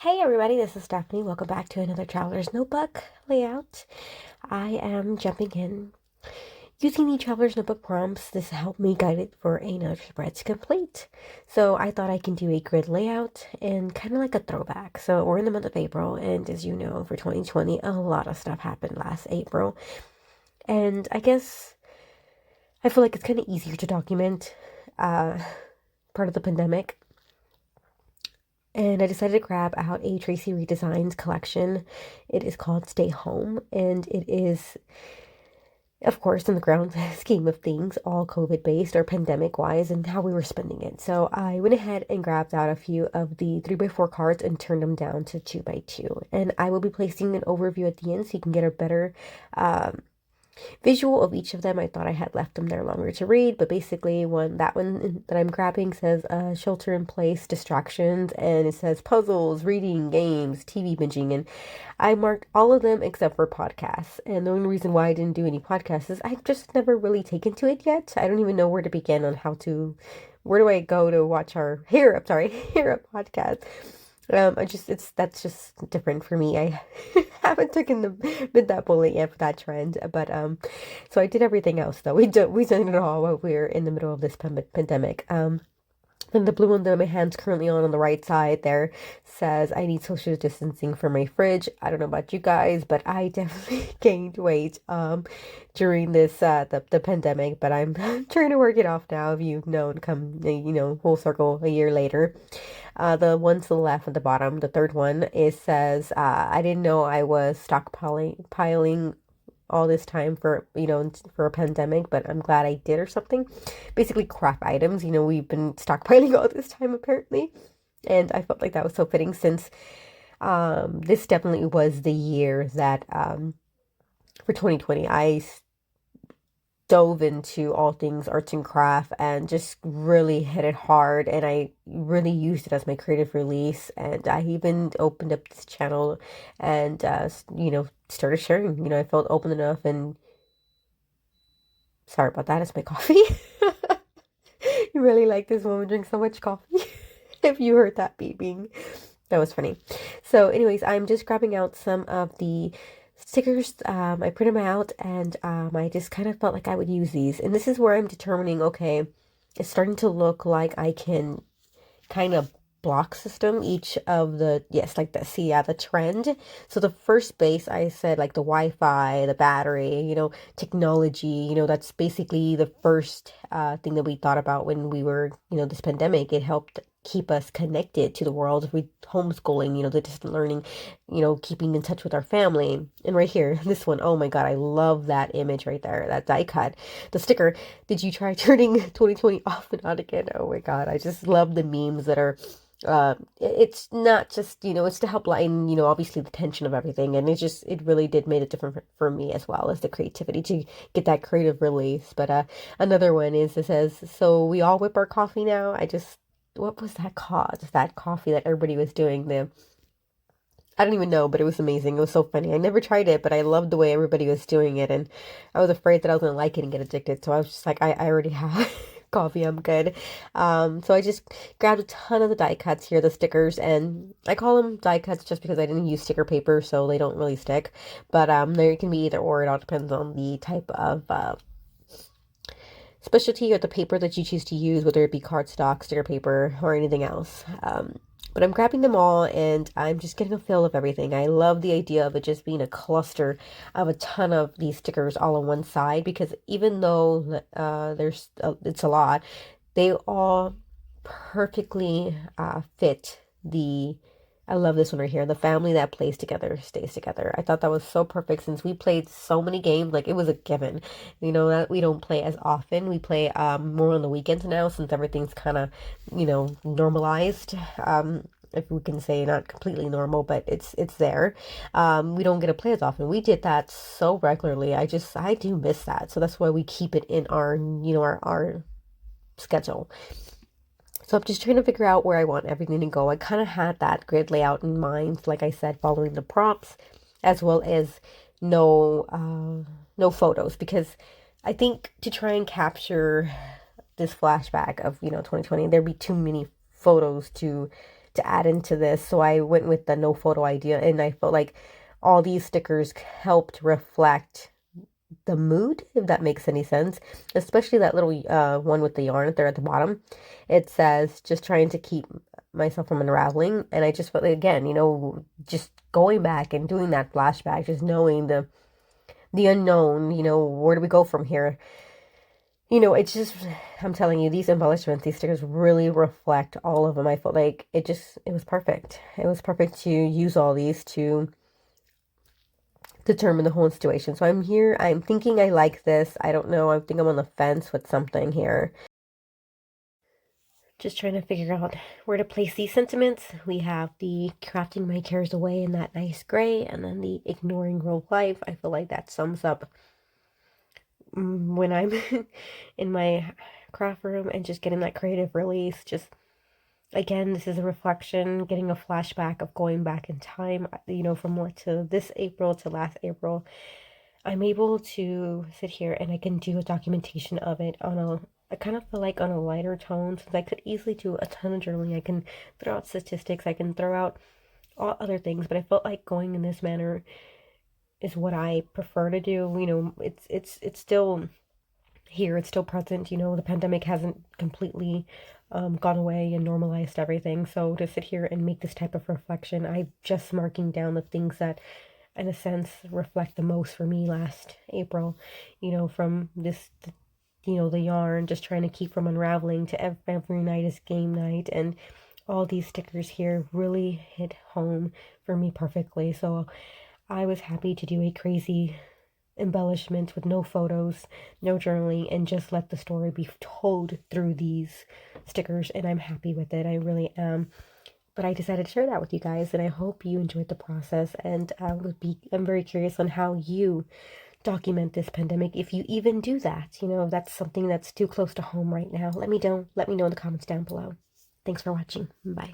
Hey everybody, this is Stephanie. Welcome back to another Traveler's Notebook layout. I am jumping in using the Traveler's Notebook prompts. This helped me guide it for another spread to complete. So I thought I can do a grid layout and kind of like a throwback. So we're in the month of April, and as you know, for 2020, a lot of stuff happened last April. And I guess I feel like it's kind of easier to document part of the pandemic. And I decided to grab out a Traci Reed Designs collection. It is called Stay Home, and it is, of course, in the grand scheme of things, all COVID based or pandemic wise and how we were spending it. So I went ahead and grabbed out a few of the 3x4 cards and turned them down to 2x2. And I will be placing an overview at the end so you can get a better visual of each of them. I thought I had left them there longer to read, but basically that one that I'm grabbing says shelter in place, distractions, and it says puzzles, reading, games, TV binging, and I marked all of them except for podcasts. And the only reason why I didn't do any podcasts is I've just never really taken to it yet. I don't even know where to begin on where do I go to watch hear a podcast. That's just different for me. I haven't been that bullet yet for that trend, but so I did everything else though. We did it all while we were in the middle of this pandemic. And the blue one that my hand's currently on the right side there says I need social distancing for my fridge. I don't know about you guys, but I definitely gained weight during this the pandemic, but I'm trying to work it off now. If you've known, come full circle a year later. The one to the left at the bottom, the third one, it says I didn't know I was piling all this time for a pandemic, but I'm glad I did or something. Basically crap items, we've been stockpiling all this time apparently. And I felt like that was so fitting since this definitely was the year that for 2020 I dove into all things arts and craft and just really hit it hard, and I really used it as my creative release. And I even opened up this channel and started sharing. I felt open enough. And sorry about that, it's my coffee. You really like this woman drink so much coffee. If you heard that beeping, that was funny. So anyways, I'm just grabbing out some of the stickers. I print them out, and I just kind of felt like I would use these. And this is where I'm determining, okay, it's starting to look like I can kind of block system each of yes, like the, see, yeah, the trend. So the first base, I said, like the Wi-Fi, the battery, technology, that's basically the first thing that we thought about when we were, this pandemic. It helped keep us connected to the world with homeschooling, the distant learning, keeping in touch with our family. And right here, this one, oh my God, I love that image right there, that die cut, the sticker. Did you try turning 2020 off and on again? Oh my God, I just love the memes that are it's not just, it's to help lighten, obviously the tension of everything. And it really did made it different for me, as well as the creativity to get that creative release. But another one is, it says, so we all whip our coffee now. What was that called? That coffee that everybody was doing, I don't even know, but it was amazing. It was so funny. I never tried it, but I loved the way everybody was doing it. And I was afraid that I was going to like it and get addicted. So I was just like, I already have coffee. I'm good. So I just grabbed a ton of the die cuts here, the stickers, and I call them die cuts just because I didn't use sticker paper, so they don't really stick. But there can be either or. It all depends on the type of specialty or the paper that you choose to use, whether it be cardstock, sticker paper, or anything else. But I'm grabbing them all, and I'm just getting a feel of everything. I love the idea of it just being a cluster of a ton of these stickers all on one side, because even though it's a lot, they all perfectly fit the I love this one right here. The family that plays together stays together. I thought that was so perfect since we played so many games. Like, it was a given. That we don't play as often. We play more on the weekends now since everything's kind of, normalized. If we can say not completely normal, but it's there. We don't get to play as often. We did that so regularly. I do miss that. So that's why we keep it in our, our schedule. So I'm just trying to figure out where I want everything to go. I kind of had that grid layout in mind, like I said, following the prompts, as well as no photos, because I think to try and capture this flashback of 2020, there'd be too many photos to to add into this. So I went with the no photo idea, and I felt like all these stickers helped reflect the mood, if that makes any sense. Especially that little one with the yarn there at the bottom. It says, just trying to keep myself from unraveling. And I just felt like, again, just going back and doing that flashback, just knowing the unknown, where do we go from here? It's just, I'm telling you, these embellishments, these stickers really reflect all of them. I felt like it was perfect. It was perfect to use all these to determine the whole situation. So I'm here, I'm thinking I like this. I don't know, I think I'm on the fence with something here. Just trying to figure out where to place these sentiments. We have the crafting my cares away in that nice gray, and then the ignoring real life. I feel like that sums up when I'm in my craft room and just getting that creative release. Just again, this is a reflection, getting a flashback of going back in time, from what to this April to last April. I'm able to sit here and I can do a documentation of it I kind of feel like on a lighter tone, since I could easily do a ton of journaling. I can throw out statistics, I can throw out all other things, but I felt like going in this manner is what I prefer to do. It's still here, it's still present. The pandemic hasn't completely gone away and normalized everything. So to sit here and make this type of reflection, I'm just marking down the things that, in a sense, reflect the most for me last April. From this, the yarn, just trying to keep from unraveling, to every night is game night, and all these stickers here really hit home for me perfectly. So I was happy to do a crazy embellishment with no photos, no journaling, and just let the story be told through these stickers, and I'm happy with it. I really am. But I decided to share that with you guys, and I hope you enjoyed the process. And I'm very curious on how you document this pandemic, if you even do that. If that's something that's too close to home right now. Let me know in the comments down below. Thanks for watching. Bye.